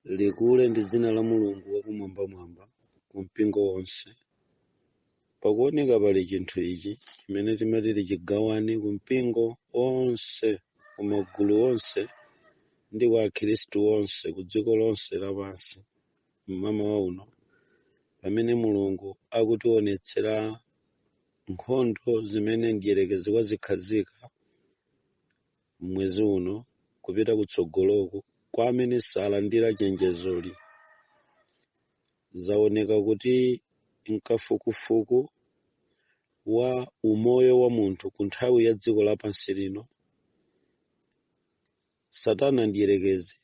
likule ndi dzina la Mulungu wakumwambamwamba kumpingo wonse. Pakuoneka pali chinthu ichi chimene timati tichigawane kumpingo onse, kumagulu onse ndi kwa Akhristu onse ku dziko lonse lapansi mmamawa uno, pamene Mulungu akutionetsera nkhondo zimene mdierekezi wazikhazika mwezi uno kupita kutsogoloku kwa amene salandira chenjezoli. Zaoneka kuti mkafukufuku wa umoyo wa munthu ku nthawi ya dziko lapansi lino, Satana mdierekezi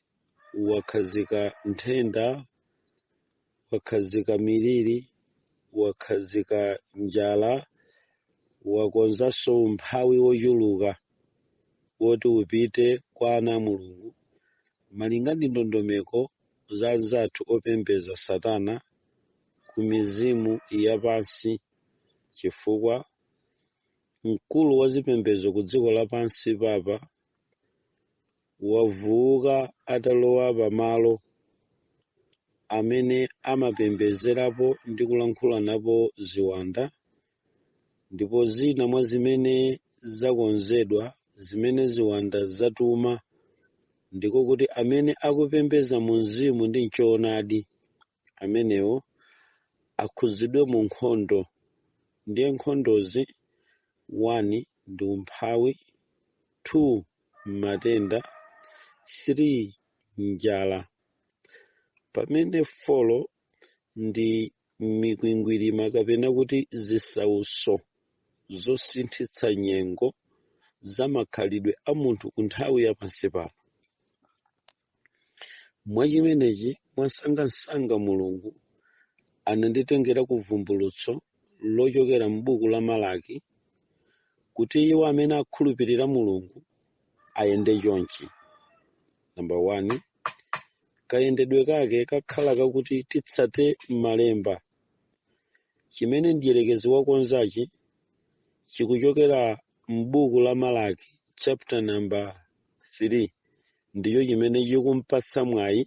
wakhazika nthenda, wakhazika miliri, wakhazika njala, wakonzanso umphawi wochuluka woti upite kwa ana a Mulungu malinga ndi ndondomeko za anzathu opembedza Satana ku mizimu yapansi, chifukwa mkulu wa zipembedzo ku dziko lapansi papa wavuka atalowa pamalo amene amapembedzerapo ndi kulankhula napo ziwanda, ndipo zina mwa zimene zakonzedwa, zimene ziwanda zatuma, ndiko kuti amene akupembedza mu mzimu ndi m'choonadi, amenewo akhuzidwe mu nkhondo. Ndiye nkhondozi 1 ndi umphawi, 2 matenda, 3 njala, pamene 4 ndi mikwingwirima kapena kuti zisauso zosinthitsa nyengo za makhalidwe a munthu ku nthawi yapansi pano. Mwachimenechi mwansangansanga Mulungu ananditengera kuvumbulutso lochokera m'buku la Malaki kuti iwo amene akhulupirira Mulungu ayende chonchi. Namba 1, kayendedwe kake kakhala kakuti titsate malemba. Chimene mdierekezi wakonzachi chikuchokera m'buku la Malaki chapter number 3, ndicho chimene chikumpatsa mwayi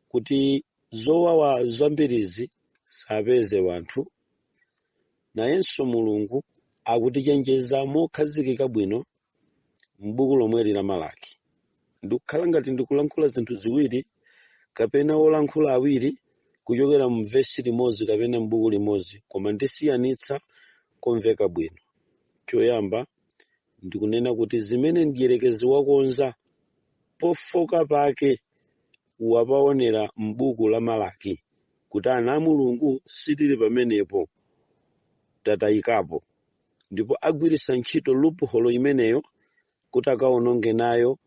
kuti zowawa zambirizi sapeze wanthu. Nayenso Mulungu akutichenjeza mokhazikika bwino m'buku lomweli la Malaki. Ndikukhala ngati ndikulankhula zinthu ziwiri kapena olankhula awiri kuchokera mu vesi limodzi kapena m'buku limodzi, koma ndisiyanitsa komveka bwino. Choyamba ndikunena kuti zimene mdierekezi wakonza pofoka pake wapaonera m'buku la Malaki, kuti ana a Mulungu sitili pamenepo, tatayikapo, ndipo agwiritsa ntchito loophole imeneyo kuti akawononge nayo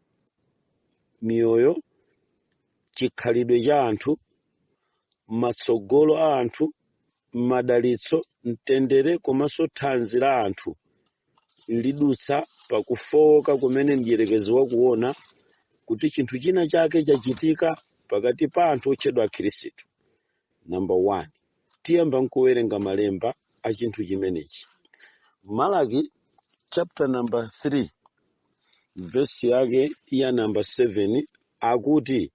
miyoyo, chikhalidwe cha anthu, matsogolo a anthu, madalitso, mtendere komanso thanzi la anthu lidutsa pakufowoka kumene mdierekezi wakuona kuti chinthu china chake chachitika pakati pa anthu otchedwa Akhristu. Namba 1, tiyamba nkuwerenga malemba a chinthu chimenechi. Malaki chapter number 3 vesi yake ya namba 7 akuti,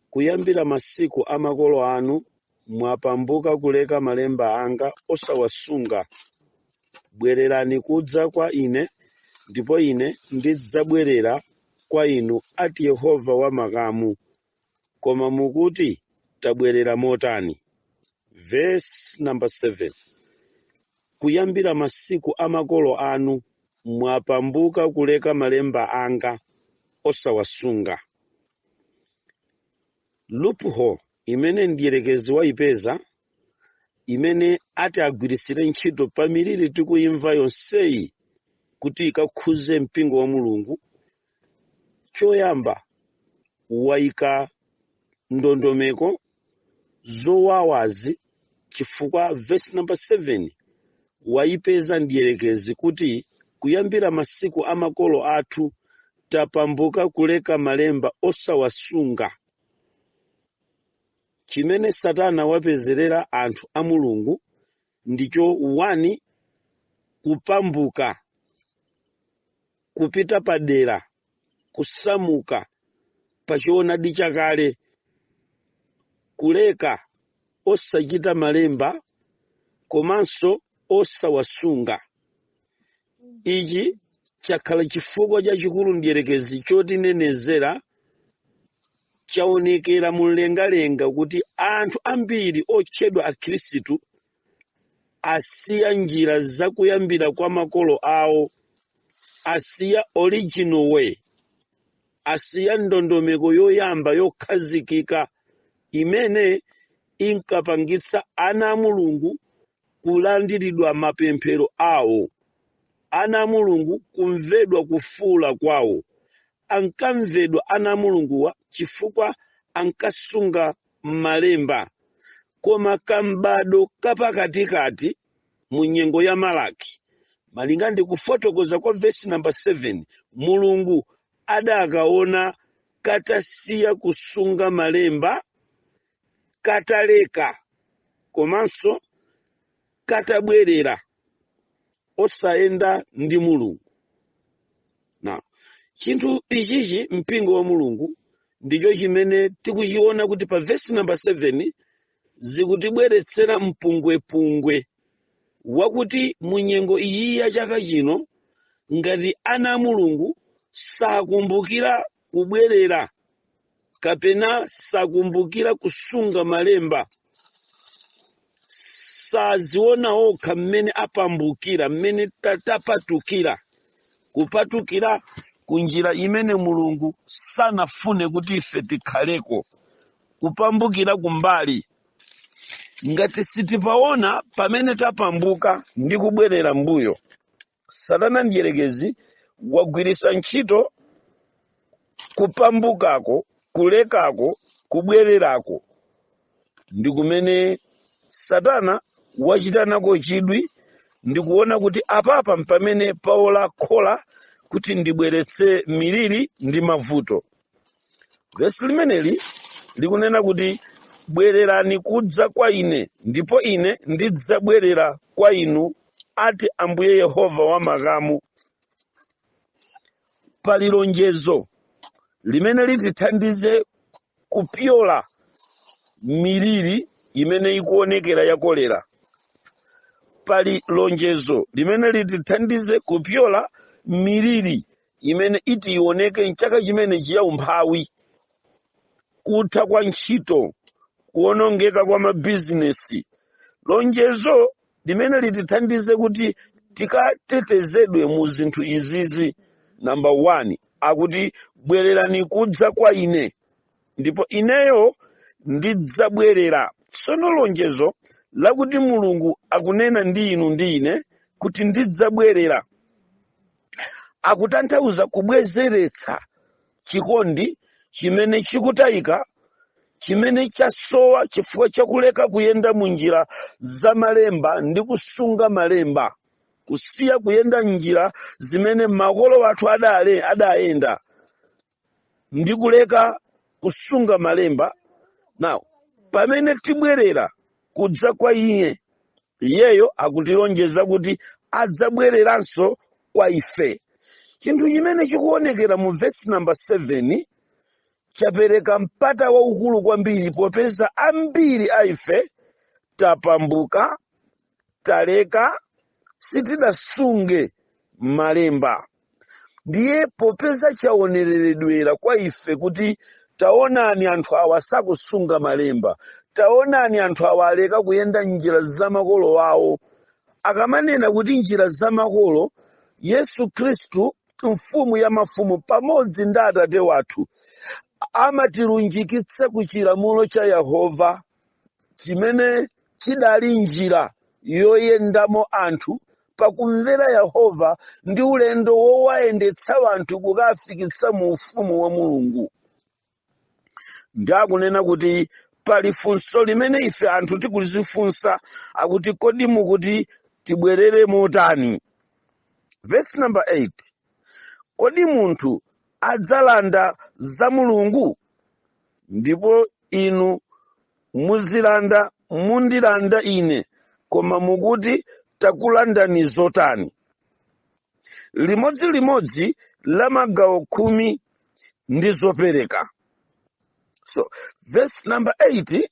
kuyambira masiku a makolo anu mwapambuka kuleka malemba anga osawasunga. Bwererani kudza kwa ine, ndipo ine ndidzabwerera kwa inu, ati Yehova wamakamu. Koma mukuti, tabwerera motani? Verse number 7, kuyambira masiku a makolo anu mwapambuka kuleka malemba anga osawasunga. Loophole imene mdierekezi wayipeza, imene ati agwiritsire ntchito pamiriri tikuyimva yonseyi kuti ikakhuze mpingo wa Mulungu. Choyamba wayika ndondomeko zowawazi, chifukwa verse number 7 wayipeza mdierekezi kuti kuyambira masiku a makolo athu tapambuka kuleka malemba osawasunga. Chimene Satana wapezerera anthu a Mulungu ndicho 1, kupambuka, kupita padera, kusamuka pa choonadi chakale kuleka osachita malemba komanso osawasunga. Ichi chakhala chifukwa chachikulu ndierekezi chotinenezera chaonekera mumlengalenga kuti anthu ambiri otchedwa akhristu asiya njira zakuyambira kwa makolo awo, asiya original way, asiya ndondomeko yoyamba yokhazikika imene inkapangitsa ana a Mulungu kulandiridwa mapemphero awo, ana a Mulungu kumvedwa kufuula kwawo. Ankamvedwa ana a Mulunguwa chifukwa ankasunga malemba. Koma kambado kapakatikati mu nyengo ya Malaki, malinga ndi kufotokoza kwa verse number 7, Mulungu adakaona katasiya kusunga malemba, kataleka komanso katabwerera osayenda ndi Mulungu. Now, chinthu ichichi mpingo wa Mulungu ndicho chimene tikuchiona kuti pa verse number 7 zikutibweretsera mpungwepungwe wakuti munyengo iyi ya chaka chino ngati ana a Mulungu sakumbukira kubwerera kapena sakumbukira kusunga malemba, saziona okha mmene apambukira, mmene tapatukira, kupatukira kunjira imene Mulungu sanafune kuti ife tikhaleko, kupambukira kumbali. Ngati sitipaona pamene tapambuka ndi kubwerera mbuyo, Satana ndierekezi wagwirisa ntchito kupambukako, kulekako, kubwererako. Ndi kumene Satana wachitanako chidwi ndi kuona kuti apapa mpamene paola khola kuti ndibweretse miliri ndi mavuto. Vesi limeneli likunena kuti bwererani kudza kwa ine, ndipo ine ndidzabwerera kwa inu, ati Ambuye Yehova wa makamu. Pali lonjezo limene litithandize kupyola miliri imene ikuonekera ya kolera. Pali lonjezo limene litithandize kupyola miliri imene iti ioneke mchaka chimene chiya umphawi, kutha kwa ntchito, kuonongeka kwa mabizinesi. Lonjezo limene litithandize kuti tikatetezedwe mu zinthu izizi. Number 1 akuti bwererani kudza kwa ine, ndipo ineyo ndidzabwerera. Tsono lonjezo lakuti Mulungu akunena ndi inu ndi ine kuti ndidzabwerera akutanthauza kubwezeretsa chikondi chimene chikutayika, chimene chasowa chifukwa chakuleka kuyenda munjira za malemba ndi kusunga malemba, kusiya kuyenda njira zimene makolo athu adayenda ndi kuleka kusunga malemba. Now, pamene tibwerera kudza kwa iye, iyeyo akutilonjeza kuti adzabwereranso kwa ife. Chinthu chimene chikuonekera mu verse number 7 chapereka mpata waukulu kwambiri, popeza ambiri a ife tapambuka, taleka, sitidasunge malemba. Ndiye popeza chaonereredwera kwa ife kuti taonani anthu awa sakusunga malemba, taonani anthu awa aleka kuyenda njira za makolo awo. Akamanena kuti njira za makolo, Yesu Khristu mfumu ya mafumu pamodzi ndi Atate wathu amatilunjikitsa ku chilamulo cha Yehova chimene chidali njira yoyendamo anthu pakumvera Yehova ndi ulendo wowayendetsa anthu kukafikitsa mu ufumu wa Mulungu. Ndakunena kuti pali funso limene ife anthu tikuzifunsa, akuti kodi mukuti tibwerere motani? Verse number 8, kodi munthu adzalanda za Mulungu? Ndipo inu mundilanda ine, koma mukuti takulandani zotani? Limodzi la magawo 10 ndi zopereka. So verse number 8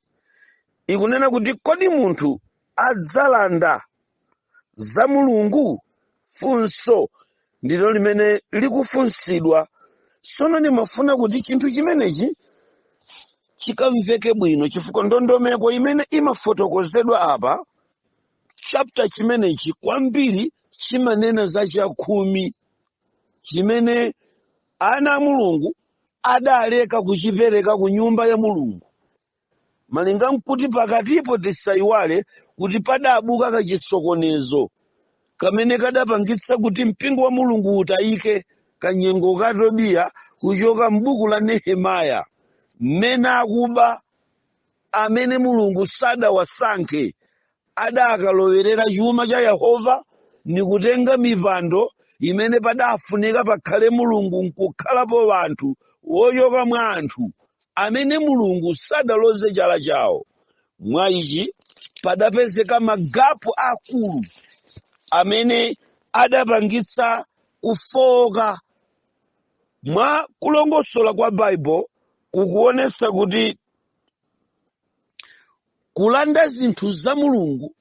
ikunena kuti kodi munthu adzalanda za Mulungu? Funso ndilo limene likufunsidwa. Sono ndimafuna kuti chinthu chimenechi chikamveke bwino, chifukwa ndondomeko imene imafotokozedwa apa, chapter chimenechi kwambiri chimanena za chakhumi chimene ana a Mulungu adaleka kuchipereka ku nyumba ya Mulungu. Malinga nkuti pakatipo tisayiwale kuti padabuka kachisokonezo kamene kadapangitsa kuti mpingo wa Mulungu utayike kanyengo ka Tobiya kuchoka m'buku la Nehemaya, mmene akuba amene Mulungu sadawasankhe adakalowerera chuma cha Yehova nikutenga mipando imene padafunika pakhale Mulungu nkukhalapo wanthu wochoka mwa anthu amene Mulungu sadaloze chala chawo. Mwa ichi padapezeka magapu akulu amene adapangitsa kufoka. Mwa kulongosola kwa Bible kukuonesa kuti kulanda zinthu za Mulungu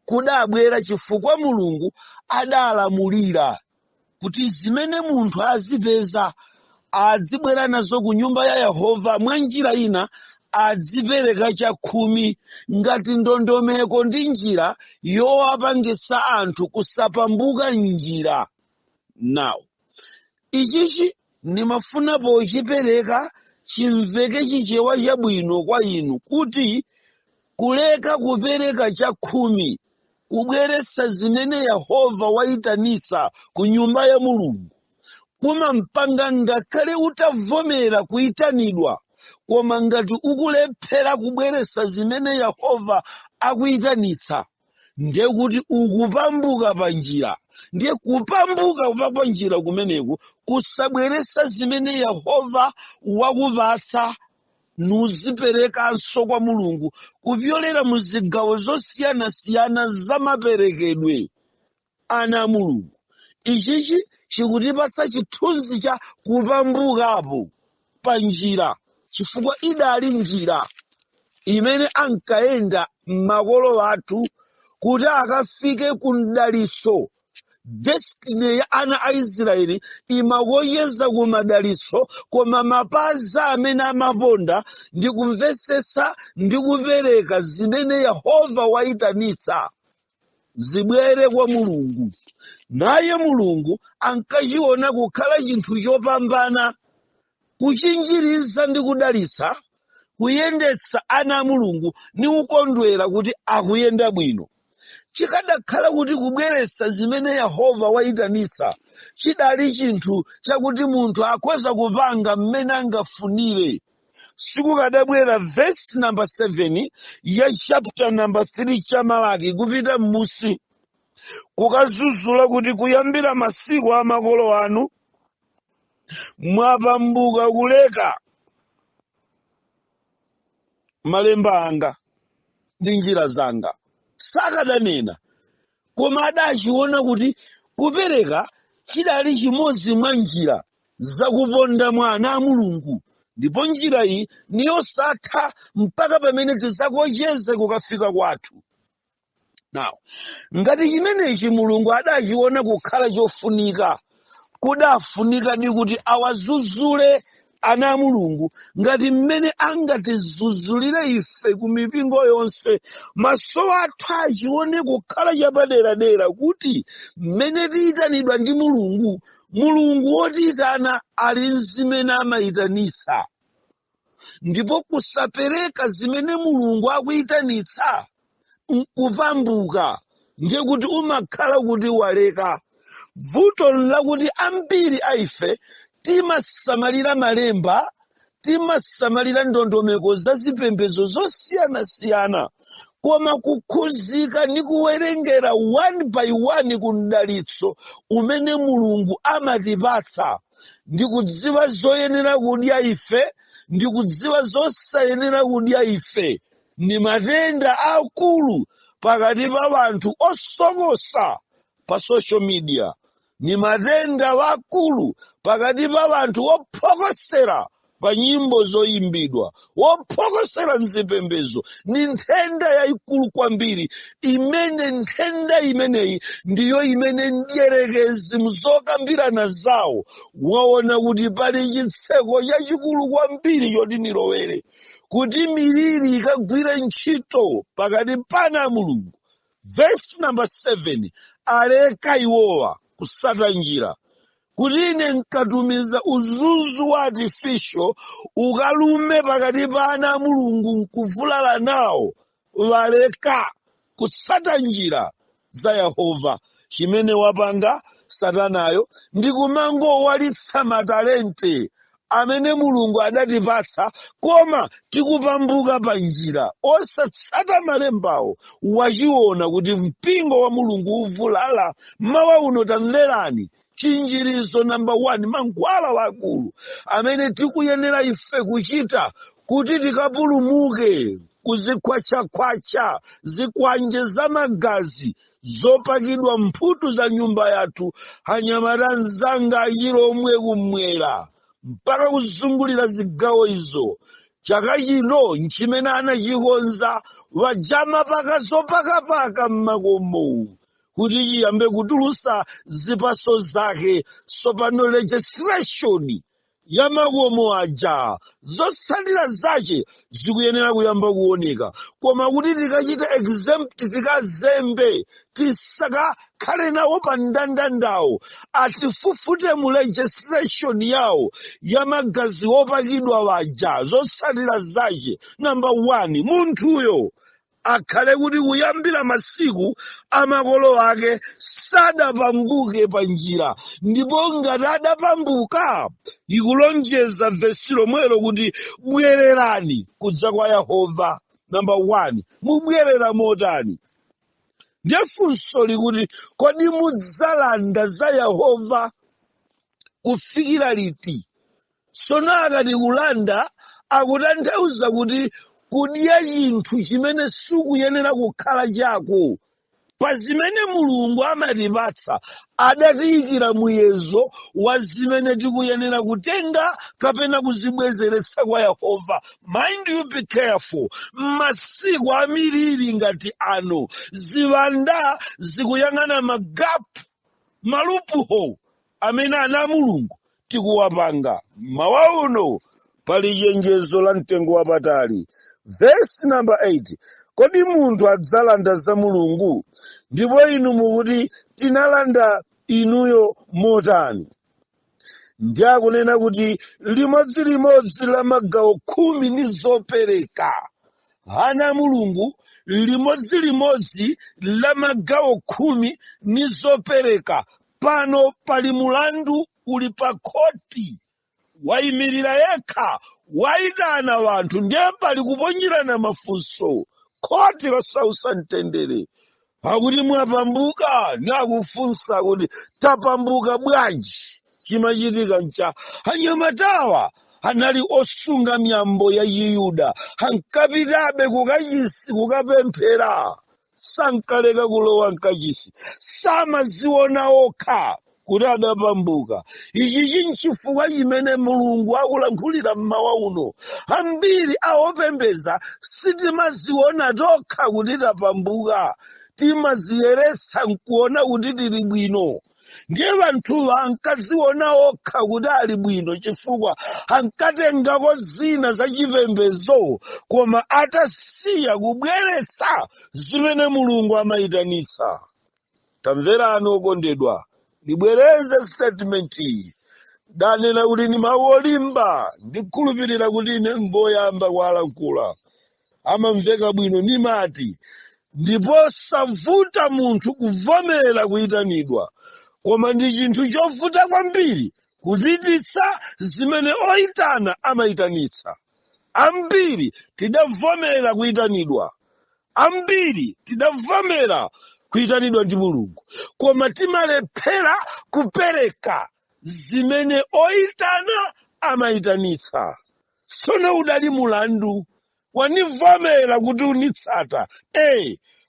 kudabwera chifukwa Mulungu adalamulira kuti zimene munthu azipeza azibwera nazo ku nyumba ya Yehova, mwa njira ina azipereka chakhumi ngati ndondomeko ndi njira yowapangitsa anthu kusapambuka njira. Now ichichi ndimafuna pochipereka chimveke chichewa chabwino kwa inu kuti kuleka kupereka chakhumi kubweretsa zimene Yehova wayitanitsa ku nyumba ya Mulungu kumampanga ngakhale utavomera kuyitanidwa, koma ngati ukulephera kubweretsa zimene Yehova akuyitanitsa, ndiye kuti ukupambuka pa njira. Ndiye kupambuka pa njira kumeneku kusabweretsa zimene Yehova wakupatsa nuziperekanso kwa Mulungu kupyolera mu zigawo zosiyanasiyana za maperekedwe ana a Mulungu. Ichichi chikutipatsa chithunzi cha kupambukapo pa njira, chifukwa idali njira imene ankayenda makolo athu kuti akafike ku mdalitso. Destiny ya ana a Israeli imakoyeza ku madalitso, koma mapazi amene amaponda ndi kumvetsetsa ndi kupereka zimene Yehova wayitanitsa zibwere kwa Mulungu. Naye Mulungu ankachiona kukhala chinthu chopambana kuchinjiriza ndi kudalitsa, kuyendetsa ana a Mulungu ni kukondwera kuti akuyenda bwino. Chikadakhala kuti kubweretsa zimene Yehova wayitanitsa chidali chinthu chakuti munthu akhoza kupanga mmene angafunire, sikukadabwera verse number 7 ya chapter number 3 cha Malaki kupita m'musi kukazuzula kuti kuyambira masiku a makolo anu mwapambuka kuleka malemba anga ndi njira zanga. Sakadanena, koma adachiona kuti kupereka chidali chimodzi mwa njira zakuponda mwa ana a Mulungu, ndipo njira iyi niyosatha mpaka pamene tizakocheze kukafika kwathu. Now, ngati chimenechi Mulungu adachiona kukhala chofunika, kudafunika ndi kuti awazuzule ana a Mulungu ngati mmene angatizuzulire ife ku mipingo yonse. Maso athu achione kukhala chapaderadera kuti mmene tiyitanidwa ndi Mulungu, Mulungu wotiyitana ali zimene amayitanitsa, ndipo kusapereka zimene Mulungu akuyitanitsa kupambuka ndiye kuti umakhala kuti waleka. Vuto lakuti ambiri aife timasamalira malemba, timasamalira ndondomeko za zipembedzo zosiyanasiyana, koma kukhuzika ni kuwerengera one by one ku mdalitso umene Mulungu amatipatsa, ndi kudziwa zoyenera kudya ife ndi kudziwa zosayenera kudya ife, ni matenda akulu pakati pa wanthu osokosa pa social media, ni matenda akulu pakati pa wanthu ophokosera pa nyimbo zoyimbidwa, wophokosera mzipembezo. Ni nthenda yayikulu kwambiri imene nthenda imeneyi ndiyo imene mdierekezi mzokambirana zawo waona kuti pali chitseko chachikulu kwambiri choti nilowere kuti miliri ikagwire ntchito pakati pana Mulungu. Verse number 7, aleka iwowa kusata njira kuti ine nkatumiza uzuzu wa artificial ukalume pakati pa ana a Mulungu nkuvulala nawo. Waleka kutsata njira za Yehova. Chimene wapanga Satanayo ndi kumangowalitsa matalente amene Mulungu adatipatsa, koma tikupambuka pa njira osatsata malembawo. Wachiona kuti mpingo wa Mulungu uvulala. Mawa uno tamverani chinjirizo number 1, mankhwala wakulu amene tikuyenera ife kuchita kuti tikapulumuke kuzikhwacha-khwacha zikwanje za magazi zopakidwa mphutu za nyumba yathu, anyamata nzanga achilomwe kumwera mpaka kuzungulira zigawo izo. Chaka chino nchimene anachikonza wajama paka zopakapaka m'makomo kuti chiyambe kutulusa zipaso zake. Sopano legislation ya makomo aja zosalira zache zikuyenera kuyamba kuoneka, koma kuti tikachita exempt tikazembe tisakakhale nawo pa ndandandawo, atifufute mu legislation yawo ya magazi opakidwa waja zosalira zache. Number 1, munthuyo akhale kuti kuyambira masiku amakolo ake sadapambuke pa njira, ndipo ngati adapambuka ikulonjeza vesi lomwelo kuti bwererani kudza kwa Yehova. Number 1, mubwerera motani? Ndiye funso likuti kodi mudzalanda za Yehova kufikira liti? Sona akati kulanda akutanthauza kuti kudya chinthu chimene sikuyenera kukhala chako. Pa zimene Mulungu amatipatsa adatiyikira muyezo wa zimene tikuyenera kutenga kapena kuzibwezeretsa kwa Yehova. Mind you, be careful. Masiku amiriri ngati ano ziwanda zikuyang'ana magapu malupuho amene ana Mulungu tikuwapanga. Mawa uno pali chenjezo la mtengo wapatali. Verse number 8, kodi munthu adzalanda za Mulungu? Ndipo inu mukuti tinalanda inuyo motani? Ndi akunena kuti limodzi la magawo 10 ndi zopereka. Ana Mulungu limodzi la magawo 10 ndi zopereka. Pano pali mulandu uli pa khoti, wayimirira yekha, waitana wanthu, ndiye pali kuponyerana mafunso. Khoti losausa mtendere pakuti mwapambuka, nakufunsa kuti tapambuka bwanji. Chimachitika ncha anyamatawa anali osunga miyambo ya Chiyuda, ankapitabe kukachisi kukapemphera, sankaleka kulowa mkachisi, samaziona okha kuti adapambuka. Ichi chinchifukwa chimene Mulungu akulankhulira mmawa uno. Ambiri awopembeza sitimaziona tokha kuti tapambuka, timaziyeretsa nkuona kuti tili bwino. Ndiye vanthuwa ankadziona okha kuti ali bwino chifukwa ankatengako zina za chipembedzo, koma atasiya kubweretsa zimene Mulungu amayitanitsa. Tamverani okondedwa, libwereze statement iyi. Danena kuti ni mawu olimba, ndikhulupirira kuti ine ngoyamba kuwalankhula amamveka bwino. Nimati ndipo savuta munthu kuvomerera kuyitanidwa, koma ndi chinthu chovuta kwambiri kupititsa zimene oyitana amayitanitsa. Ambiri tidavomera kuyitanidwa, ambiri tidavomera kuyitanidwa ndi Mulungu, koma timalephera kupereka zimene oyitana amayitanitsa. Tsono udali mulandu, wanivomera kuti unitsata,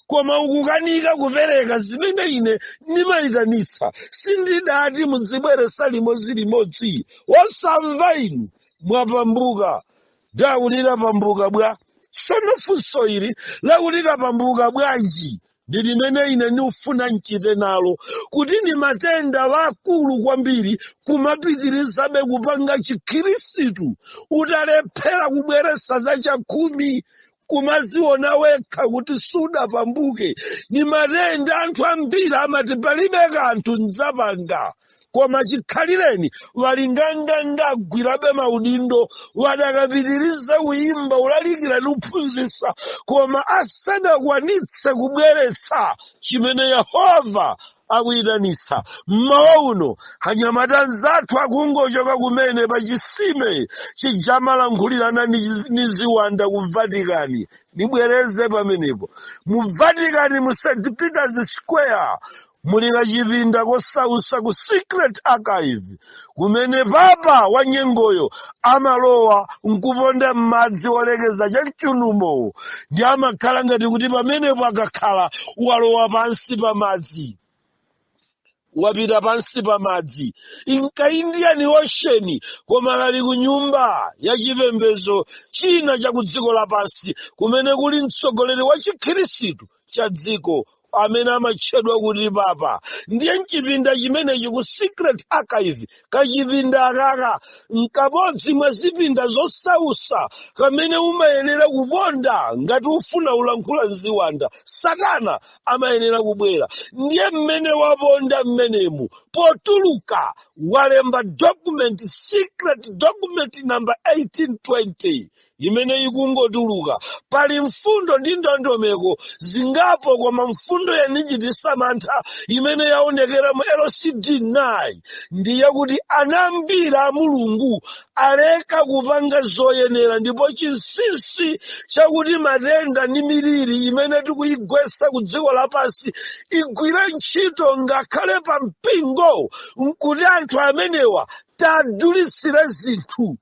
koma ukukanika kupereka zimene ine ndimayitanitsa. Sindidati mudzibweresa limodzi, wosamva inu mwapambuka dakulira pambuka bwa sono funso ili lakulira pambuka bwanji ndi limene ine ndifuna nchite nalo kuti ni matenda vakulu kwambiri kumapitirizabe kupanga chikhirisitu utalephera kubweresa za chakhumi kumaziona wekha kuti sudapambuke ni matenda anthu ambiri amati palibe kanthu nzapanga koma chikhalireni walinganganga agwirabe maudindo wadakapitiriza kuyimba ulalikira luphunzisa koma asadakwanitse kubweretsa chimene Yehova akuyitanitsa mmawa uno anyamata nzathu akungochoka kumene pa chisime chijamalankhulirana ni ziwanda ku Vatikani nibwereze pamenepo mu Vatikani mu St. Peter's Square muli kachipinda kosausa ku Secret Archive kumene papa wa nyengoyo amalowa nkuponda m'madzi olekeza cha mchunumo ndi amakhala ngati kuti pamenepo akakhala walowa pansi pa madzi wapita pansi pa madzi inka Indian Ocean koma lali ku nyumba ya chipembedzo china cha ku dziko lapansi kumene kuli mtsogoleri wa chikhirisitu cha dziko amene amatchedwa kuti papa ndiye mchipinda chimenechi ku Secret Archive kachipinda akaka nkabodzi mwa zipinda zosausa kamene umayenera kuponda ngati ufuna ulankhula nziwanda Satana amayenera kubwera ndiye mmene waponda mmenemu potuluka walemba document secret document number 1820 imene ikungotuluka pali mfundo ndi ndondomeko zingapo koma mfundo yanichitisa mantha imene yaonekera mu LCD9 ndiye kuti anambira a Mulungu aleka kupanga zoyenera ndipo chinsinsi chakuti matenda ndi miliri imene tikuyigwetsa ku dziko lapansi igwire ntchito ngakhale pa mpingo nkuti anthu amenewa tadulitsire zinthu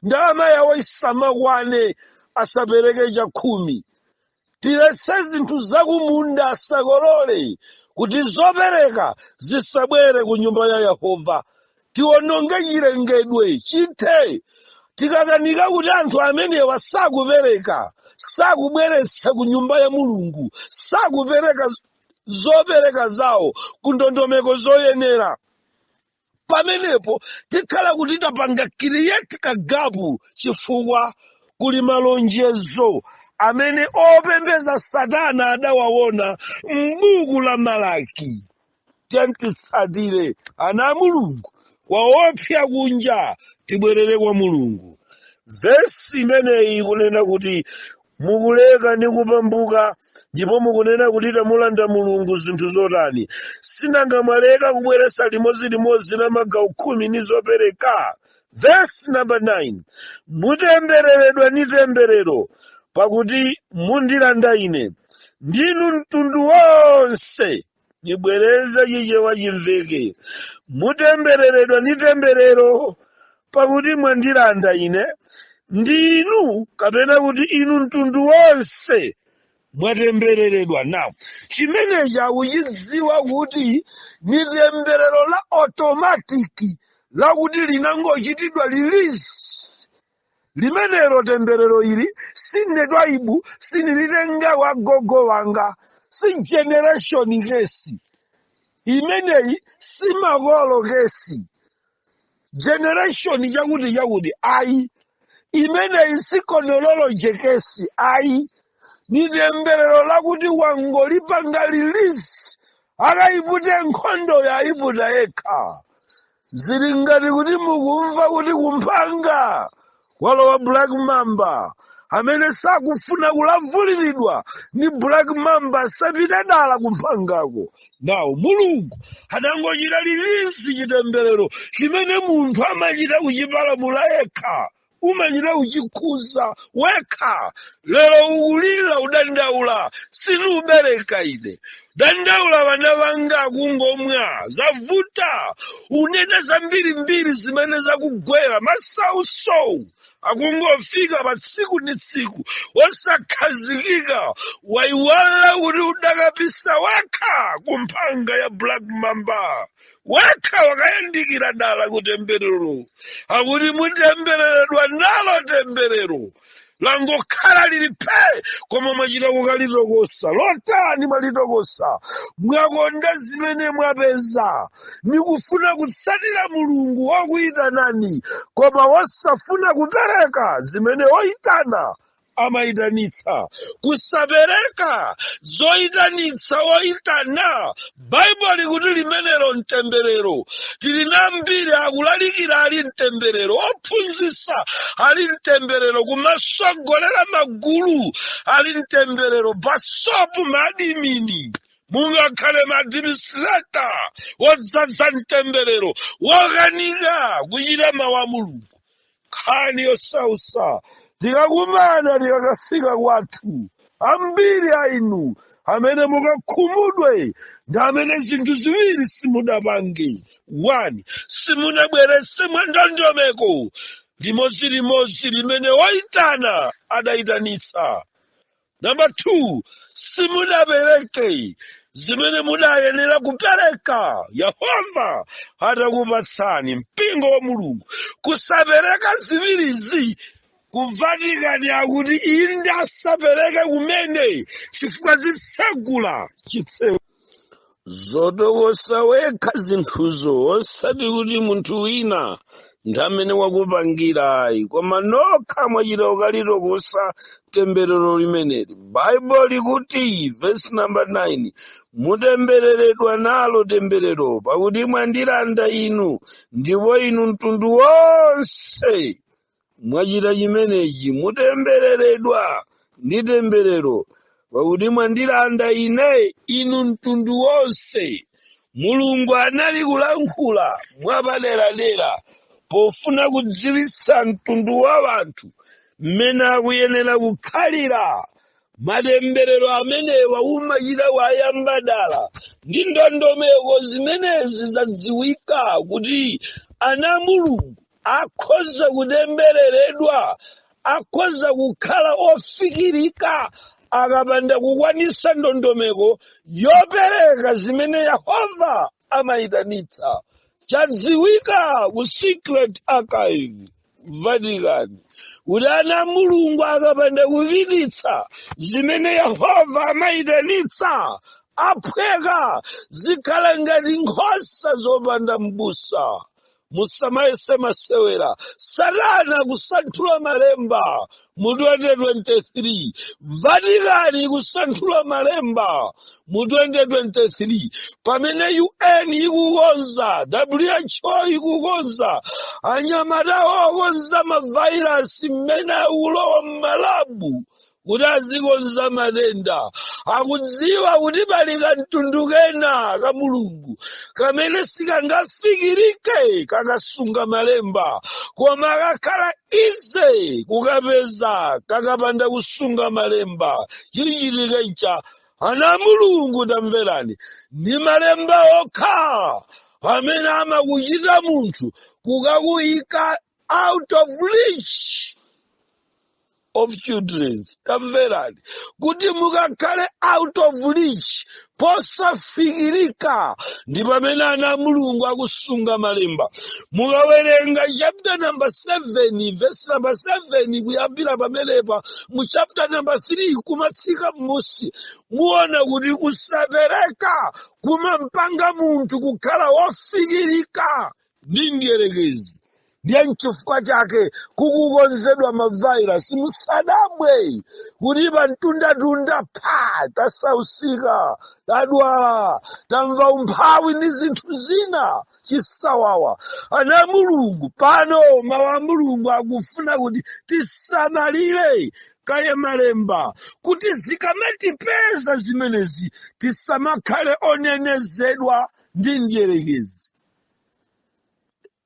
ndalama yawo isamakwane asapereke chakhumi tiletse zinthu zakumunda asakolole kuti zopereka zisabwere ku nyumba ya Yehova tiononge chilengedwe chithe tikakanika kuti anthu amenewa sakupereka sakubweretsa ku nyumba ya Mulungu sakupereka zopereka zawo ku ndondomeko zoyenera pamenepo tikhala kuti tapanga create kagapu chifukwa kuli malonjezo amene opembeza Satana adawaona m'buku la Malaki tentitsatire ana a Mulungu waopsa kunja tibwerere kwa Mulungu vesi imeneyi ikunena kuti mukuleka ndi kupambuka ndipo mukunena kuti tamulanda Mulungu zinthu zotani sinanga mwaleka kubweretsa limodzi la magawo 10 ndi zopereka verse number 9 mutembereredwa ni temberero pakuti mundilanda ine ndinu mtundu wonse nibwereze chichewa chimveke mutembereredwa ni temberero pakuti mwandilanda ine ndinu kapena kuti inu mtundu wonse mwatembereredwa nawo chimenechi akuchidziwa kuti ni temberero la automatiki lakuti linangochitidwa release limenelo temberero ili sinedwa ibu sinilitenga wa gogo wanga si generation kesi imeneyi si makolo kesi generation chakuti ayi imeneyi si chronology kesi ayi ni temberero lakuti wangolipanga release akayivute nkhondo yayivuta yekha zili ngati kuti mukumva kuti kumphanga walowa Black Mamba amene sakufuna kulavuliridwa ni Black Mamba sapita dala kumphangako nawo Mulungu adangochita release chitemberero chimene munthu amachita kuchipalamula yekha umachita kuchikhuza wekha lero ukulira udandaula sinubereka ine dandaula vana vanga kungomwa zavuta unena zambirimbiri zimene zakugwera masauso akungofika pa tsiku ndi tsiku osakhazikika, waiwala kuti udakapisa wekha kumphanga ya Black Mamba, wekha wakayandikira dala kutemberero, akuti mutembereredwa nalo temberero langokhala lili phe, koma mwachita kukalitokosa. Lotani mwalitokosa? Mwakonda zimene mwapeza, nikufuna kutsatira Mulungu wokuyitanani, koma wosafuna kupereka zimene woyitana amayitanitsa. Kusapereka zoyitanitsa woyitana, Baibulo likuti limenelo mtemberero. Tili nambiri akulalikira ali mtemberero, ophunzitsa ali mtemberero, kumasogolera magulu ali mtemberero, basopu madimini, mungakhale maadministrator wodzaza mtemberero, wokanika kuchita mawu a Mulungu. Nkhani yosausa tikakumana tikakafika kwathu, ambiri a inu amene mukakhumudwe ndi amene zinthu ziwiri simudapange. 1, simunabweretse mwandondomeko limodzi limene woyitana adayitanitsa. Number 2, simudapereke zimene mudayenera kupereka Yehova atakupatsani, mpingo wa Mulungu. Kusapereka ziwirizi, ku Vatican akuti inde asapereke kumene chifukwa zitsegula chitseko. Zotokosa wekha zinthuzo, osati kuti munthu wina ndi amene wakupangirayi, koma nokha mwachita kukalitokosa temberero limeneli. Baibulo likuti verse number 9, mutembereredwa nalo temberero, pakuti mwandilanda inu, ndipo inu mtundu wonse mwachita chimenechi. Mutembereredwa ndi temberero, pakuti mwandilanda ine, inu mtundu wonse. Mulungu anali kulankhula mwapaderadera pofuna kudziwitsa mtundu wa anthu mmene akuyenera kukhalira. Matemberero amenewa umachita wayamba dala ndi ndondomeko zimenezi zadziwika kuti ana Mulungu akhoza kutembereredwa, akhoza kukhala ofikirika akapanda kukwanisa ndondomeko yopereka zimene Yehova amayitanitsa. Chadziwika ku Secret Archive Vatican kuti ana Mulungu akapanda kupititsa zimene Yehova amayitanitsa, aphweka, zikhala ngati nkhosa zopanda m'busa. Musamayese masewera. Satana kusanthula malemba mu 2023, Vatican kusanthula malemba mu 2023, pamene UN ikukonza, WHO ikukonza, anyamata okonza mavirasi mmene akulowa m'malabu kuti azikonza matenda. Akudziwa kuti pali kamtundu kena ka Mulungu kamene sikangafikirike kakasunga malemba, koma kakhala ize kukapeza kakapanda kusunga malemba. Chilichitika icha, ana Mulungu tamverani, ndi malemba okha amene amakuchita munthu kukakuyika out of reach of children. Tamverani kuti mukakhale out of reach, posafikirika, ndi pamene ana Mulungu akusunga malemba. Mukawerenga chapter number 7 verse number 7 kuyambira pamenepa mu chapter number 3 kumatsika m'musi, muona kuti kusapereka kumampanga munthu kukhala wofikirika ndi mdierekezi. Ndiye n'chifukwa chake kukukonzedwa mavirus. Musadabwe kuti pantunda tasausika, tadwala, tamva umphawi ndi zinthu zina chisawawa. Ana Mulungu pano, mawu a Mulungu akufuna kuti tisamalire kaya malemba, kuti zikamatipeza zimenezi tisamakhale onenezedwa ndi mdierekezi.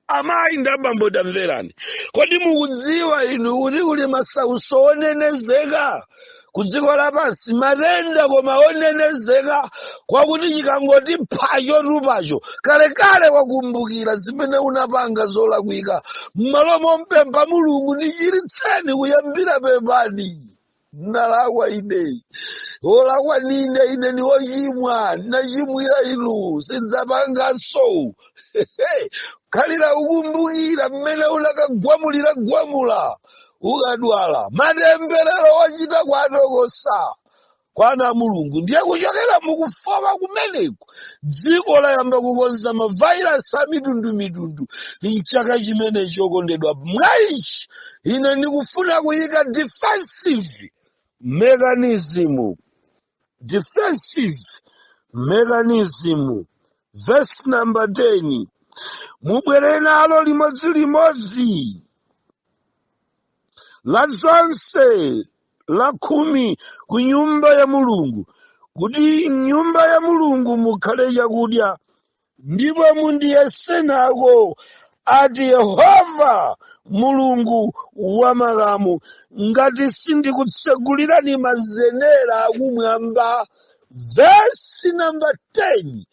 Amayi ndi abambo tamverani, kodi mukudziwa inu kuti kuli masauso onenezeka? kudziko lapansi matenda koma onenezeka, kwakuti chikangoti phacho tupacho kalekale wakumbukira zimene unapanga zolakwika. M'malo mompempha Mulungu ndichiritseni kuyambira pepani. Ndalakwa ine, olakwa nine, ine ni wochimwa, ndinachimwira inu, sindidzapanganso. Khalira ukumbukira mmene unakagwamula ukadwala, matemberero wachita kwatokosa kwana Mulungu. Ndiye kuchokera mukufoma kumeneko dziko layamba kukonza mavairasi a mitundu mchaka chimene chokondedwa. Mwaichi ine ndikufuna kuyika defensive mechanism, verse number 10. Mubwere nalo limodzi la zonse la khumi ku nyumba ya Mulungu, kuti nyumba ya Mulungu mukhale chakudya, ndipo mundiyese nako, ati Yehova Mulungu wa makamu, ngati sindikutsegulirani mazenera akumwamba. Verse number 10.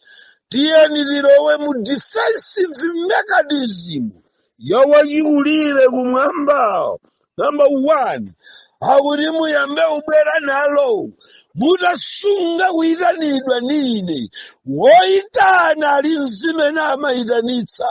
Tiyeni tilowe mu defensive mechanism yawachikulire kumwamba. Number 1. Akuti muyambe ubwera nalo, mutasunga kuyitanidwa nine, woyitana ali zimene amayitanitsa.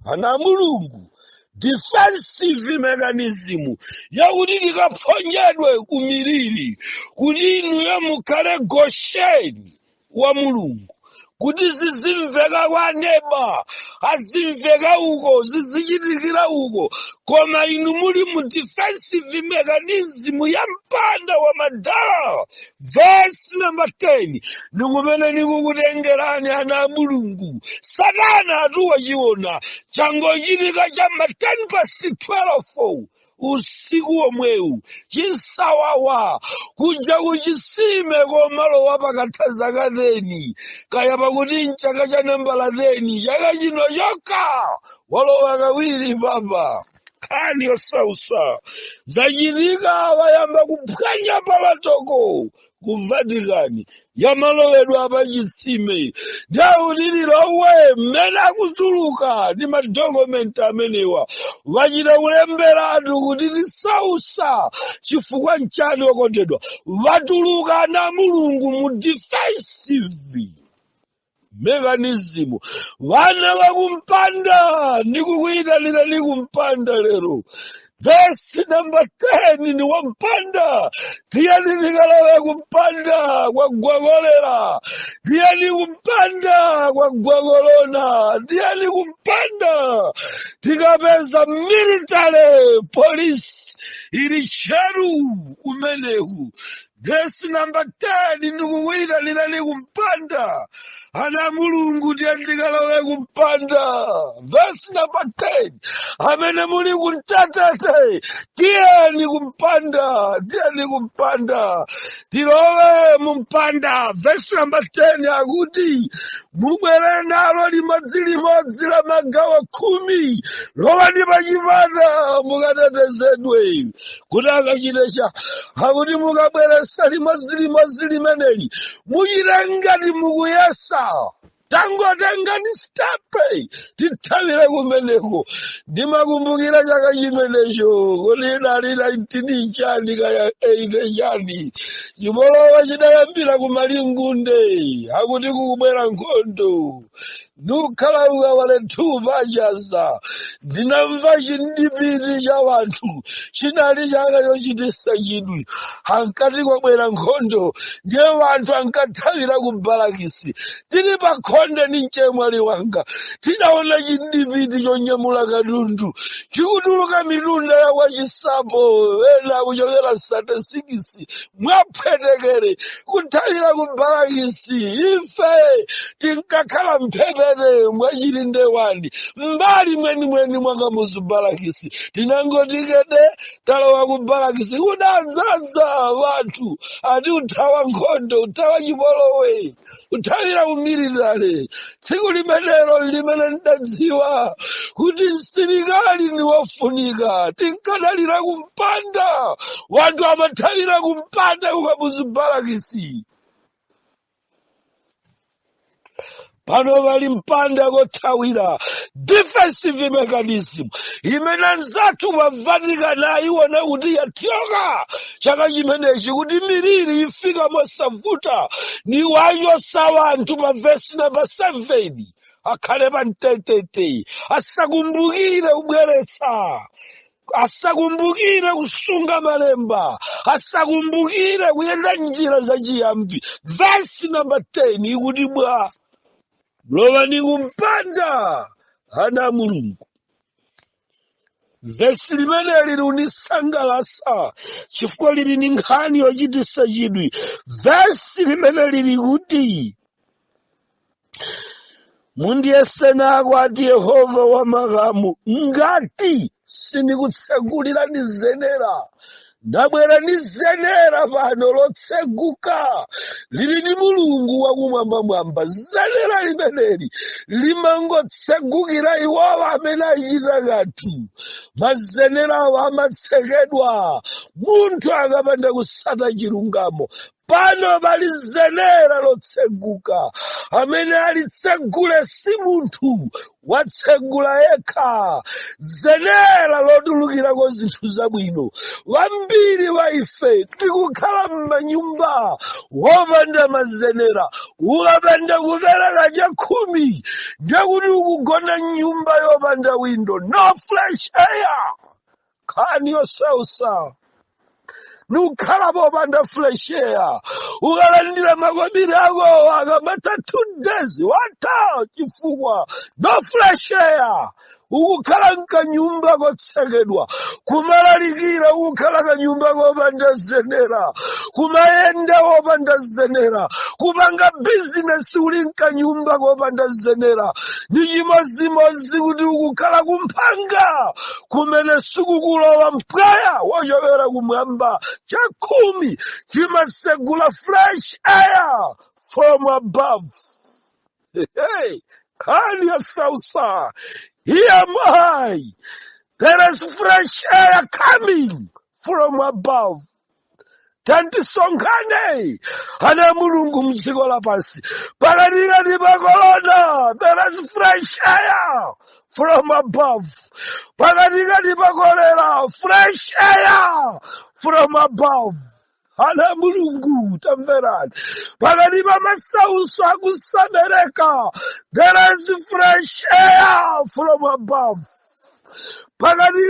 Ana Mulungu, defensive mechanism yakuti tikaphonyedwe kumiliri, kuti inuyo mukhale Gosheni wa Mulungu, kuti zizimveka kwa neba, azimveka uko, zizichitikira uko, koma inu muli mu defensive mechanism ya mpanda wa madala. Verse number 10. Nikumene nikukutengerani ana Mulungu. Satana atuwachiona changochitika cha 12 usiku omwewu, chisawawa kuja kuchisime komalowa pakathaza kateni, kaya pakuti mchaka cha nambala 10 chaka chino chokha walowa kawiri papa. Kani osausa zachitika, wayamba kuphwanya palatoko ku Vatikani ya malowedwa apachitsime. Ndakuti lilowe mmene akutuluka ndi madokumenti amenewa wachita kulemberatu kuti tisausa chifukwa nchani okondedwa. Watuluka ana Mulungu mu defensive mechanism. Vana vakumpanda ndikukuyitanira ndikumpanda lero. Verse number 10 ni wampanda. Tiyani tikalawe kumpanda kwa gwagolera, tiyani kumpanda kwa gwagolona, tiyani kumpanda tikapeza military police ili cheru kumeneku. Verse number 10 ndikukuyitanira ndikumpanda. Ana Mulungu tiyandikalawe kumpanda. Verse number 10. Amene muli kuntatete, tiyeni kumpanda, tiyeni kumpanda, tilowe mumpanda. Verse number 10 akuti mubwere nalo limodzi la magawo 10, lowa ndi pachipata mukatetezedwe. Kuti akachitecha akuti mukabweresa limodzi limeneli, muchite ngati mukuyesa. Tangotengani stepe tithawire kumeneko. Ndimakumbukira chaka chimenecho kuti idali 19 chani kaya 8 chani, chimolowa chidayambira kumalingunde akuti kukubwera nkhondo. Nukhala ukawale 2 pachaza, ndinamva chindipiti cha wanthu chinali chaka chochitisa chidwi. Ankati kwabwera nkhondo, ndiye wanthu ankathawira ku Barakisi. Tili pa khonde ni mchemwali wanga, tidaona chindipiti chonyamula katundu chikutuluka mitunda ya wachisapo, ena kuchokera 36 mwapwetekere kuthawira ku Barakisi. Ife tinkakhala mphete kumene mwachilinde wani mbali mweni mwanga muzubalakisi tinangotikede talowa kubalakisi kudanzaza wanthu ati uthawa nkhondo uthawa chipolowe uthawira umirirale tsiku limenelo limene ndadziwa kuti msilikali ndi wofunika tinkadalira kumpanda wanthu amathawira kumpanda ukamuzubalakisi pano pali mpanda kothawira defensive mechanism imene anzathu pa Vatican ayiona kuti yathyoka chaka chimenechi kuti miliri ifika mosavuta ni wachotsa wanthu pa vesi namba 7 akhale pa mtetete asakumbukire kubweretsa asakumbukire kusunga malemba asakumbukire kuyenda njira zachiyambi vesi namba 10 ikuti bwa lowani kumpanda ana Mulungu vesi limeneli linisangalatsa chifukwa lili ndi nkhani yochititsa chidwi vesi limeneli likuti mundiyese nako ati Yehova wamakamu ngati sindikutsegulira ndi zenera ndabwera ndi zenera pano lotseguka lili ndi Mulungu wakumwambamwamba zenera limeneli limangotsegukira iwowa amene achita kanthu mazenerawo amatsekedwa munthu akapanda kusata chilungamo pano pali zenera lotseguka amene alitsegule si munthu watsegula yekha zenera lotulukirako zinthu zabwino wambiri wa ife tikukhala m'manyumba wopanda mazenera ukapanda kupereka chakhumi ndekuti ukugona nyumba yopanda windo no fresh air khani yosausa nukhala popanda fresh air ukalandira makobiri ako akamata 2 days wata chifukwa no fresh air ukukhala mkanyumba kotsekedwa kumalalikira ukukhala kanyumba kopanda zenera kumayenda wopanda zenera kupanga bizinesi uli mkanyumba kopanda zenera ni chimozimozi kuti ukukhala kumphanga kumene sikukulowa mpweya wochokera kumwamba chakhumi chimasegula fresh air from above. Hey, khani yosausa. Here am I. There is fresh air coming from above. Tantisongane ana Mulungu mdziko lapansi pakalira ndi pakolona. There is fresh air from above. Pakalira ndi pakolera fresh air from above. Ana Mulungu tamverani pakati pa masauso akusabereka. There is fresh air from above. Pakati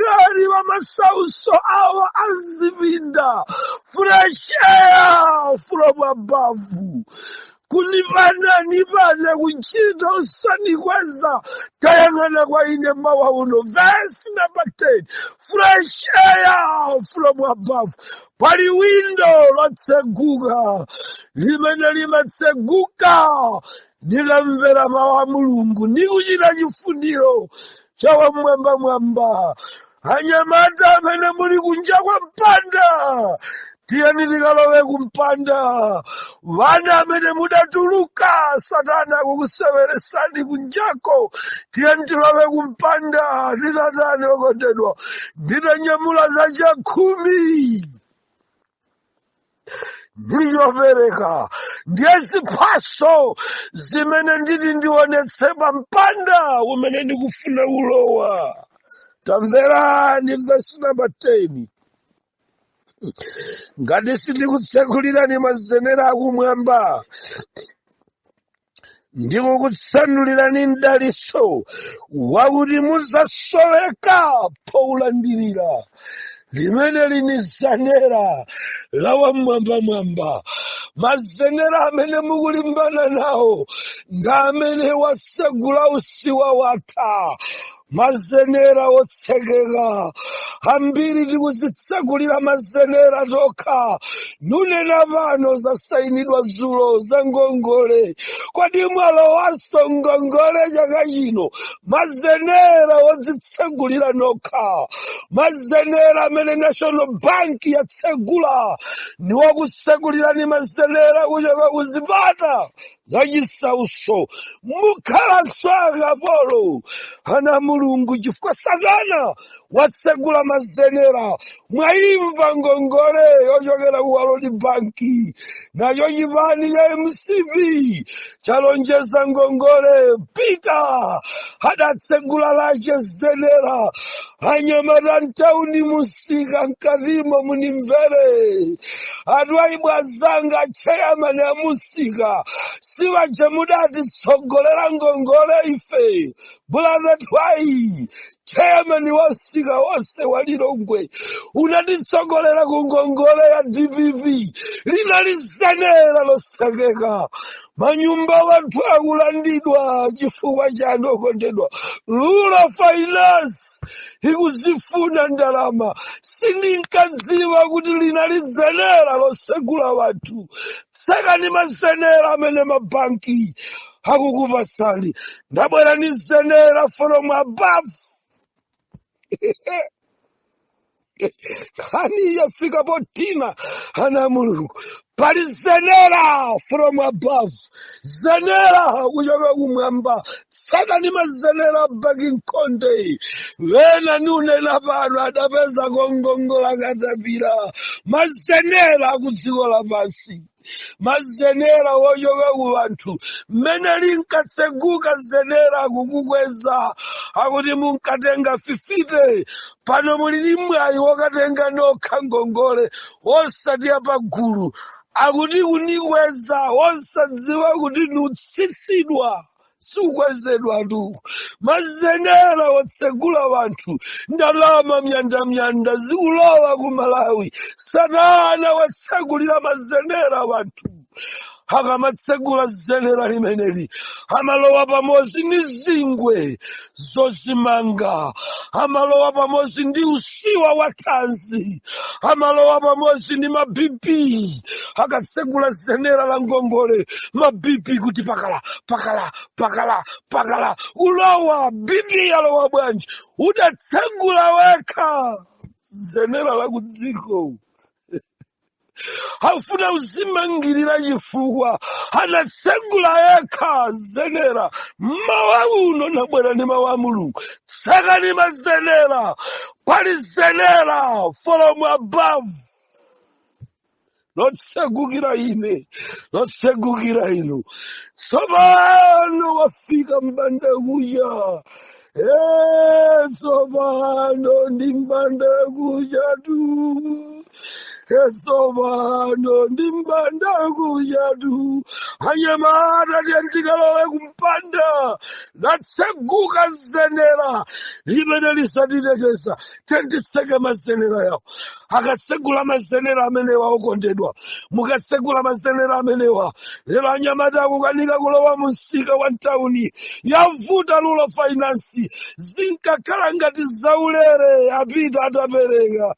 pa masauso awa azipinda fresh air from above. Kunipanda nipande kuchita usanikweza tayangana kwa ine mawa uno. Verse number 10. Fresh air from above. Pali window lotseguka limene limatseguka nikamvera mawa Mulungu nikuchita chifuniro chawa mwamba anyamata amene muli kunja kwa mpanda tiyeni tikalowe kumpanda. Vana amene mudatuluka satana kukuseweresani kunjako tiyeni tilowe kumpanda. Titatani okondedwa nditanyamula za chakhumi ndiyopereka ndiye ziphaso zimene nditi ndionetse pa mpanda umene ndikufuna ulowa. Tamverani verse number 10. Ngati sindikutsekulirani mazenera akumwamba ndikukutsanulirani mdaliso wakuti muzasoweka poulandirira limene lini zenera lawa mwamba. Mazenera amene mukulimbana nawo nga amene wasegula usiwa watha. Mazenera otsekeka ambiri tikuzitsekulira mazenera tokha. Nunena pano zasainidwa dzulo za ngongole. Kodi mwalowanso ngongole chaka chino? Mazenera wodzitsegulira nokha. Mazenera amene National Bank yatsegula ni wakutsegulirani mazenera kuchoka kuzipata zachisauso. Mukhala tswaka polo ana Mulungu chifukwa Satana watsegula mazenera. Mwaimva ngongole yochokera ku World Bank nacho chipani cha MCP chalonjeza ngongole. Peter adatsegula lache zenera. Anyamata ntauni musika nkatimo munimvere. Adwaibwa zanga chairman ya musika siwaje mudati tsogolera ngongole ife. Brother Twai chairman wa musika wose walilongwe unatitsogolera ku ngongole ya DPP linali zenera losakeka. Manyumba wanthu akulandidwa chifukwa chanu okondedwa. Rule of finance ikuzifuna ndalama. Sindinkadziwa kuti linali zenera losegula wanthu. Sekani mazenera amene mabanki akukupasani. Ndabwera ni zenera from above. Kani yafika potina ana Mulungu. Pali zenera from above. Zenera kuchoka kumwamba. Sekani mazenera baking konde. Wena nunena pano adapeza kongongola katapira. Mazenera kudziko lapansi. Mazenera wochoka ku wanthu. Mmene linkatseguka zenera kukukweza. Akuti munkatenga fifite. Pano muli mwayi wokatenga nokha ngongole. Osati apagulu. Akuti kunikweza osadziwa kuti nutsitsidwa. Sukwezedwa tu. Mazenera watsegula wanthu. Ndalama myanda zikulowa ku Malawi. Satana watsegulira mazenera wanthu. Akamatsegula zenera limeneli amalowa pamodzi ndi zingwe zozimanga. Amalowa pamodzi ndi usiwa wa thanzi. Amalowa pamodzi ndi mabibi. Akatsegula zenera la ngongole mabibi kuti pakala ulowa bibi yalowa bwanji. Udatsegula wekha zenera la kudziko. Afuna uzimangirira chifukwa anatsegula yekha zenera. Mawa uno nabwera ndi mawu a Mulungu. Sekani mazenera. Pali zenera from above. Lotsegukira ine. Lotsegukira inu. Tsopano wafika mbanda kuja. Tsopano ndi mbanda kuja tu. Tsopano ndi mbanda kuja tu. Anyamata tiyantikalowe kumpanda. Latseguka zenera limene lisatitekesa. Tenditseke mazenera yawo. Akatsegula mazenera amenewa okondedwa. Mukatsegula mazenera amenewa. Lero anyamata akukanika kulowa musika wa tauni. Yavuta lulo finance. Zinkakhala ngati zaulere apita atapereka.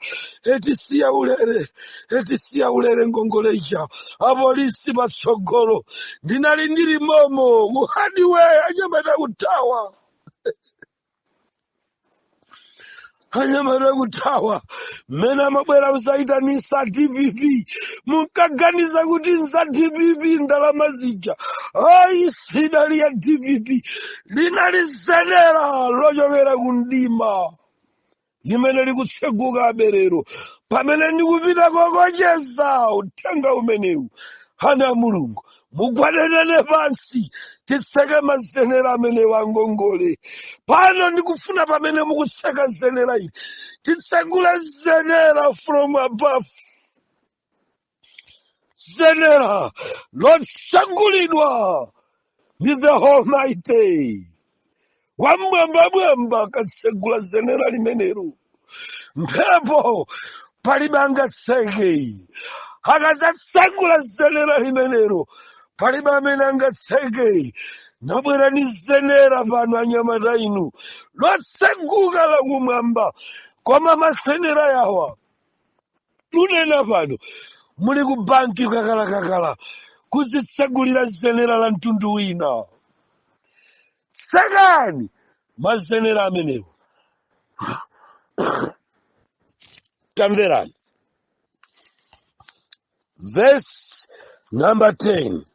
Etisiya ulere ngongoleja. Apolisi patsogolo. Ndinali ndili momo. Muhadiwe anyamata kutawa. Anyamata kutawa. Mena mabwera usaitanisa DPP. Munkaganiza kuti nza DPP ndalama zija. Ai sidali ya DPP. Linali zenera lochokera kundima. Limene likutseguka aberero. Pamene ndikupita kokocheza uthenga umenewu. Ana Mulungu. Mugwadene pansi. Titseke mazenera amene wangongole. Pano ndikufuna pamene mukutseka zenera ili. Titsegule zenera from above. Zenera lotsegulidwa ndi the Almighty. Wamwamba katsegula zenera limenero. Mphepo palibe angatseke. Akazatsegula zenera limenero. Palibe amene angatseke. Nabwera ni zenera pano anyamata inu. Lotseguka la kumwamba. koma masenera yawa tunena pano muli ku banki kakala kuzitsegulira zenera la mtundu wina. Sakani mazenera amenewo tamverani. Verse number 10.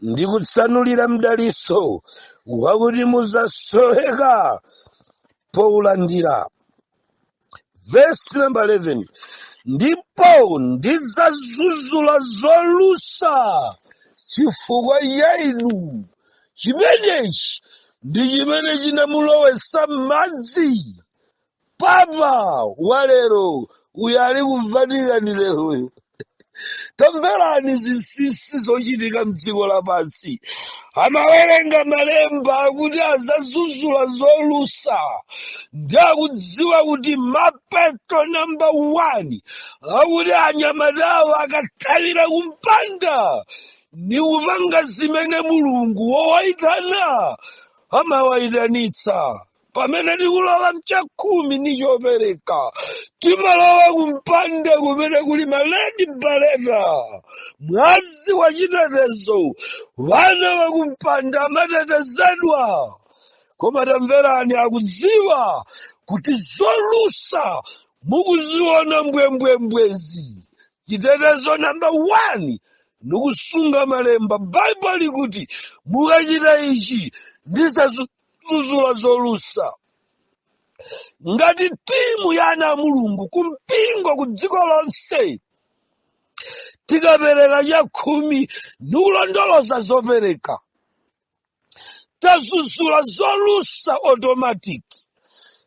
Ndikutsanulira mdaliso wakuti muzasoweka poulandira. Verse number 11. Ndipo ndidzazuzula zolusa chifukwa yainu. Chimenechi ndi chimene chinamulowetsa madzi papa walero uyo ali ku Vatikani leroyo. Tamverani zinsinsi zochitika mdziko lapansi. Amawerenga malemba akuti azazuzula zolusa ndi akudziwa kuti mapeto number 1 akuti anyamatawo akathawira kumpanda ni kupanga zimene Mulungu wowayitana amawayitanitsa. Pamene tikulowa mchakhumi ni chopereka timalowa kumpanda kumene kuli maledi baleta mwazi wa chitetezo. Vana vakumpanda amatetezedwa. Koma tamverani akudziwa kuti zolusa mukuziona mbwembwembwezi. Chitetezo number 1 nikusunga malemba. Bible likuti mukachita ichi ndizazuzula zolusa. Ngati timu ya ana a Mulungu kumpingo ku dziko lonse tikapereka chakhumi nikulondoloza zopereka, tazuzula zolusa automatic.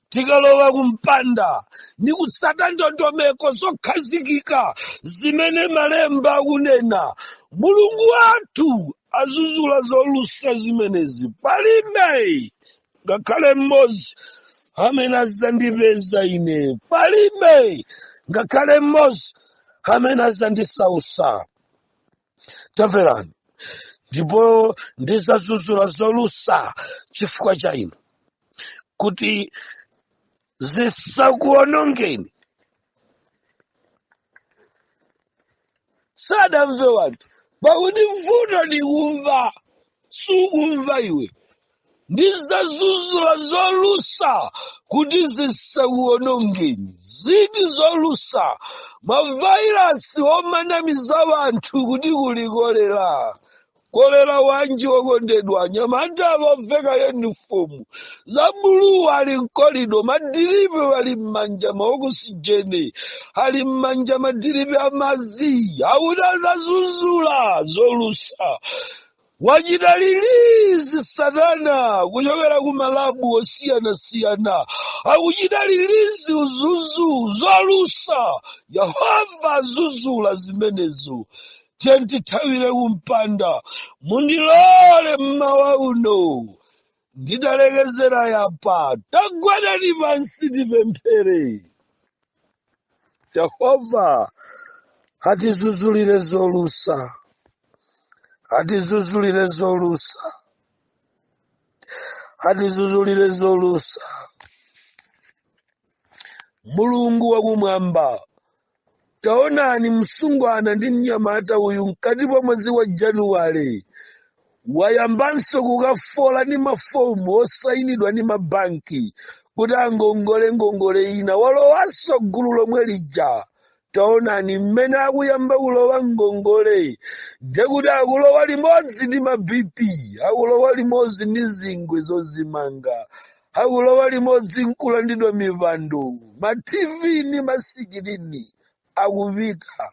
Tikalowa kumpanda ni kutsata ndondomeko zokhazikika zimene malemba akunena. Mulungu wathu azuzula zolusa zimenezi. Palibe ngakhale mmodzi amene azandipeza ine. Palibe ngakhale mmodzi amene azandisausa. Tamverani. Ndipo ndizazuzula zolusa chifukwa cha inu kuti zisakuonongeni. Sadamve wanthu pakuti mvuto ni kumva, sukumva iwe. Ndizazuzula zolusa kuti zisakuonongeni. Ziti zolusa mavairasi omanamiza wanthu kuti kuli kolera. Kolera wanji wokondedwa anyamata voveka yunifomu za bulu ali mkolido, madiribe wali mmanja maokusijene, ali mmanja madiribe amazi. Auda zazuzula zolusa. Wachidalilizi Satana kuchokera kumalabu osiyana. Akuchidalilizi uzuzu zolusa. Yehova azuzula zimenezo. Tiyentithawire kumpanda. Mundilole mmawa uno ndidalekezera yapa. Tagwadani pansi tipemphere. Yehova atizuzulire zolusa. Atizuzulire zolusa. Atizuzulire zolusa. Mulungu wakumwamba, taonani msungwana ndi mnyamata uyu mkati mwa mwezi wa Januwale wayambanso kukafola ni mafomu osayinidwa ni mabanki kuti ngongole ina walowanso gulu lomwe lija. Taonani mmene akuyamba kulowa ngongole ndekuti akulowa limodzi ndi ma-BP, akulowa limodzi ndi zingwe zozimanga, akulowa limodzi nkulandidwa mipando, ma-TV ni masikirini akupita.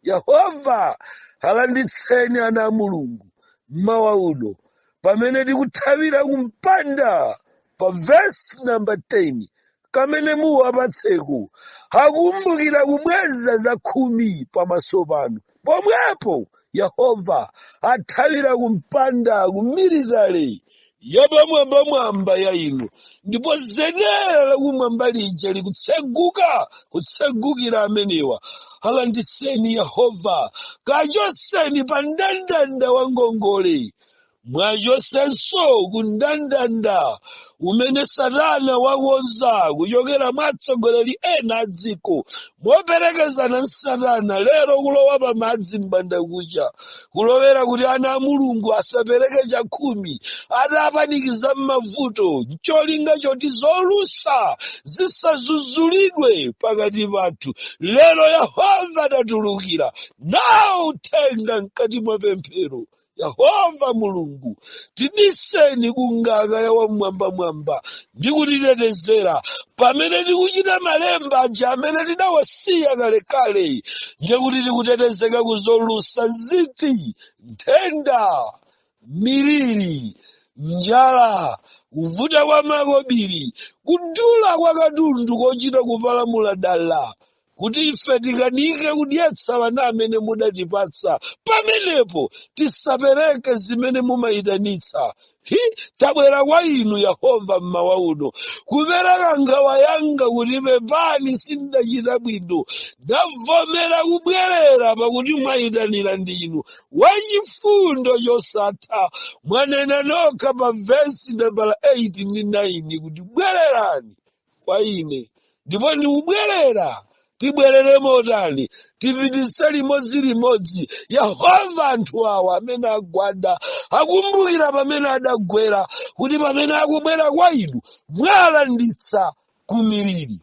Yehova alanditseni ana a Mulungu mmawa uno pamene tikuthawira kumpanda pa verse number 10 kamene muwapatseko. Akumbukira kubweza za 10 pamaso pano. Pomwepo Yehova athawira kumpanda kumilitale yapamwamba ya inu. Ndipo zenera la kumwamba lija kutsegukira amenewa. Alanditseni Yehova, kachoseni pa mndandanda wa ngongole. mwachosenso kundandanda umene Satana wakonza kuchokera mwa atsogoleri ena a dziko moperekezana Satana lero kulowa pamadzi m'bandakucha kulowera kuti ana a Mulungu asapereke chakhumi atapanikiza m'mavuto n'cholinga choti zolusa zisazuzulidwe pakati pathu. Lero Yehova atatulukira nawo uthenga mkati mwa pemphero. Yehova Mulungu, tibiseni kungaka ya wamwambamwamba ndi kutitetezera pamene tikuchita malemba aja amene tidawasiya kalekale, nje kuti tikutetezeka kuzolusa ziti, nthenda, miliri, njala, kuvuta kwa makobiri, kudula kwa katundu kochita kupalamula dala, kuti ife tikanike kudyetsa wana amene mudatipatsa, pamenepo tisapereke zimene mumayitanitsa. Tabwera kwa inu Yehova mmawa uno kupereka nkhawa yanga kuti pepani sindachita bwino, ndavomera kubwerera pakuti mwayitanira ndinu wachifundo chosatha. Mwanena nokha pa vesi nambala 8 ndi 9 kuti bwererani kwa ine ndipo ndikubwerera. Tibwerere motani, tipititse limodzi. Yehova anthu awa amene agwada akumbukira pamene adagwera, kuti pamene akubwera kwa inu mwalanditsa kumiliri,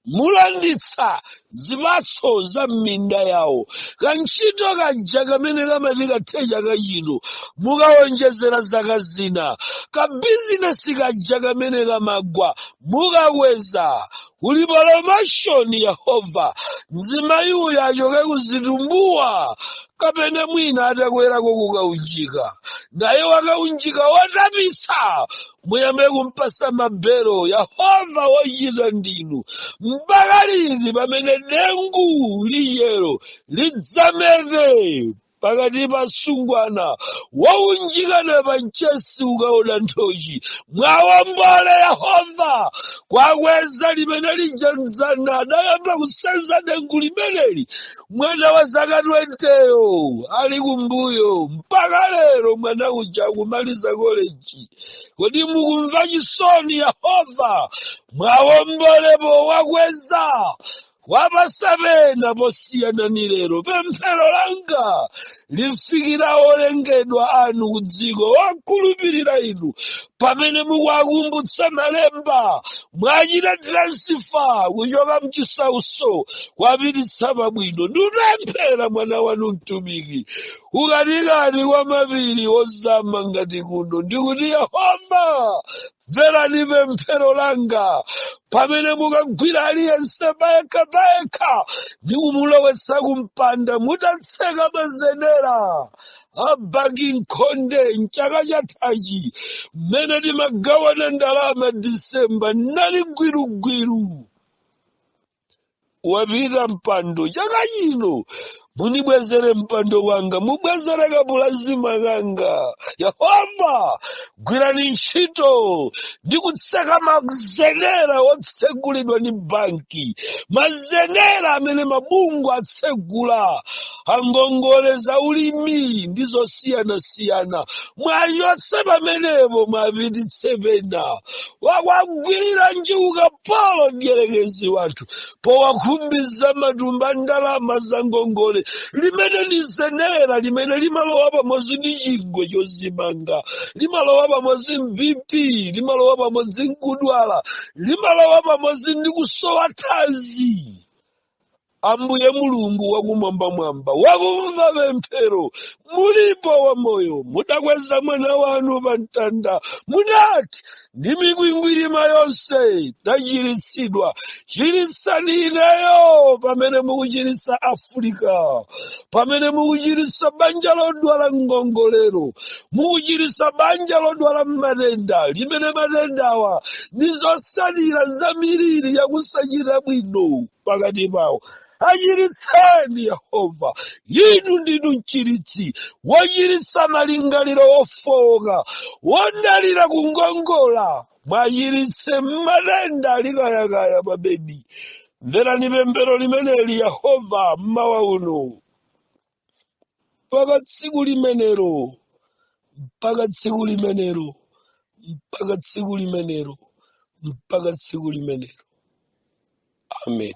mulanditsa zipatso za m'minda yawo, kantchito kaja kamene kamati kathecha kachino mukawonjezera zaka zina, kabizinesi kaja kamene kamagwa mukakweza. Kulipo lomashoni Yehova, mzimayi uyu achoke kuzitumbuwa kapena mwina atakwerako kukaunjika, naye wakaunjika watapitsa muyambe kumpasa mabelo. Yehova wochita ndinu mpaka liti pamene dengu liyero lidzamete pakati pa sungwana waunjikana pa mchesi ukaona nthochi. Mwawombole Yehova kwakweza limene lijanzana adayamba kusenza dengu limeneli mwana wa zaka 20 ali kumbuyo mpaka lero mwana uja kumaliza koleji. Kodi mukumva chisoni Yehova? Mwawombolepo wakweza wapasapena posiyana ni lero. Pemphero langa lifikira olengedwa anu kudziko wakhulupirira inu pamene mukuwakumbutsa malemba mwachita transfer kuchoka mchisauso kwapititsa pabwino. Ndikupemphera mwana wanu mtumiki ukatikati kwa mapiri ozama ngati kuno ndikuti Yehova mverani pemphero langa pamene mukagwira aliyense payekha ndi kumulowetsa kumpanda mutatseka mazenera abaki nkhonde mchaka chathachi mmene timagawana ndalama Disemba nali gwirugwiru wapita mpando. Chaka chino munibwezere mpando wanga, mubwezere kabulazima kanga. Yehova gwirani ntchito ndi kutseka mazenera otsegulidwa ni banki, mazenera amene mabungu atsegula angongole za ulimi ndi zosiyanasiyana. Mwachotse pamenepo mwapititse pena. Wakwagwirira njiuka polo mdierekezi wathu powakhumbiza matumba ndalama za ngongole limene ni zenera limene limalowa pamodzi ndi chingwe chozimanga, limalowa pamodzi MVP, limalowa pamodzi nkudwala, limalowa pamodzi ndi kusowa thanzi. Ambuye Mulungu wakumwambamwamba wakumva pemphero, mulipo wa moyo, mudakweza mwana wanu pa mtanda, munati ndi mikwingwirima yonse tachiritsidwa. Chiritsani ineyo pamene mukuchiritsa Afrika, pamene mukuchiritsa banja lodwala ngongolero, mukuchiritsa banja lodwala matenda, limene matendawa ndi zosalira za miliri yakusachita bwino pakati pawo. Achiritseni Yehova, inu ndinu mchiritsi wochiritsa malingaliro ofowoka, wodalira kungongola. Mwachiritse matenda alikayakaya pa bedi. Mverani pemphero limeneli Yehova mmawa uno. Paka tsiku limenelo mpaka tsiku limenelo, mpaka tsiku limenelo, mpaka tsiku limenelo. Amen.